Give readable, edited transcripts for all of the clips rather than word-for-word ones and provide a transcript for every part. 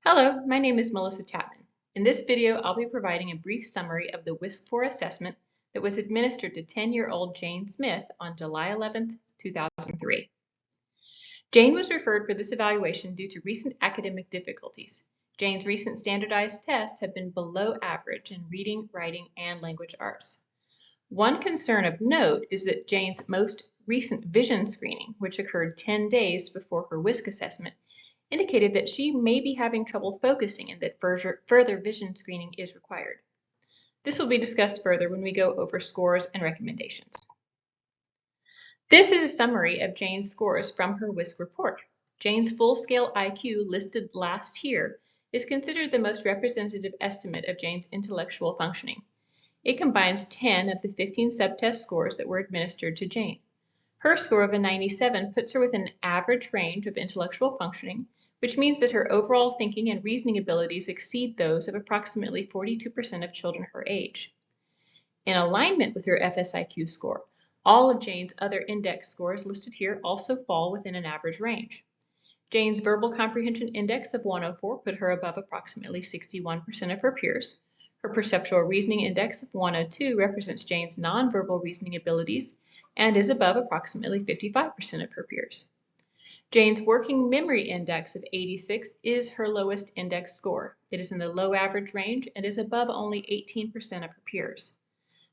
Hello, my name is Melissa Chapman. In this video, I'll be providing a brief summary of the WISC-4 assessment that was administered to 10-year-old Jane Smith on July 11, 2003. Jane was referred for this evaluation due to recent academic difficulties. Jane's recent standardized tests have been below average in reading, writing, and language arts. One concern of note is that Jane's most recent vision screening, which occurred 10 days before her WISC assessment, indicated that she may be having trouble focusing and that further vision screening is required. This will be discussed further when we go over scores and recommendations. This is a summary of Jane's scores from her WISC report. Jane's full-scale IQ listed last here is considered the most representative estimate of Jane's intellectual functioning. It combines 10 of the 15 subtest scores that were administered to Jane. Her score of a 97 puts her within an average range of intellectual functioning, which means that her overall thinking and reasoning abilities exceed those of approximately 42% of children her age. In alignment with her FSIQ score, all of Jane's other index scores listed here also fall within an average range. Jane's verbal comprehension index of 104 put her above approximately 61% of her peers. Her perceptual reasoning index of 102 represents Jane's nonverbal reasoning abilities and is above approximately 55% of her peers. Jane's working memory index of 86 is her lowest index score. It is in the low average range and is above only 18% of her peers.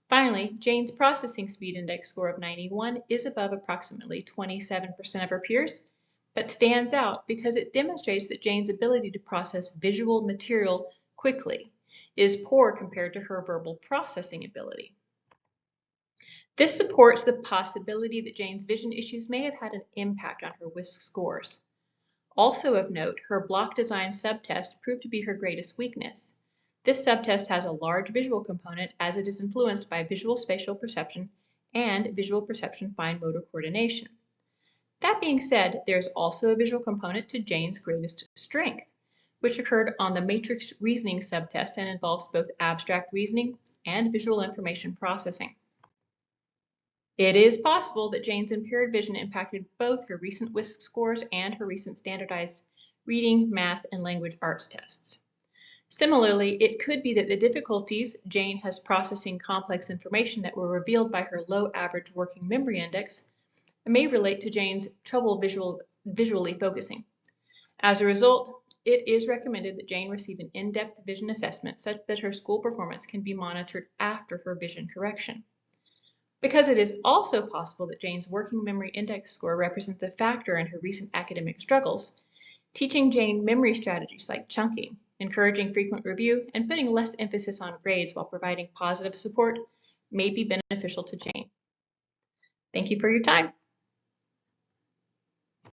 Finally, Jane's processing speed index score of 91 is above approximately 27% of her peers, but stands out because it demonstrates that Jane's ability to process visual material quickly is poor compared to her verbal processing ability. This supports the possibility that Jane's vision issues may have had an impact on her WISC scores. Also of note, her block design subtest proved to be her greatest weakness. This subtest has a large visual component as it is influenced by visual spatial perception and visual perception fine motor coordination. That being said, there's also a visual component to Jane's greatest strength, which occurred on the matrix reasoning subtest and involves both abstract reasoning and visual information processing. It is possible that Jane's impaired vision impacted both her recent WISC scores and her recent standardized reading, math, and language arts tests. Similarly, it could be that the difficulties Jane has processing complex information that were revealed by her low average working memory index may relate to Jane's trouble visually focusing. As a result, it is recommended that Jane receive an in-depth vision assessment such that her school performance can be monitored after her vision correction. Because it is also possible that Jane's working memory index score represents a factor in her recent academic struggles, teaching Jane memory strategies like chunking, encouraging frequent review, and putting less emphasis on grades while providing positive support may be beneficial to Jane. Thank you for your time.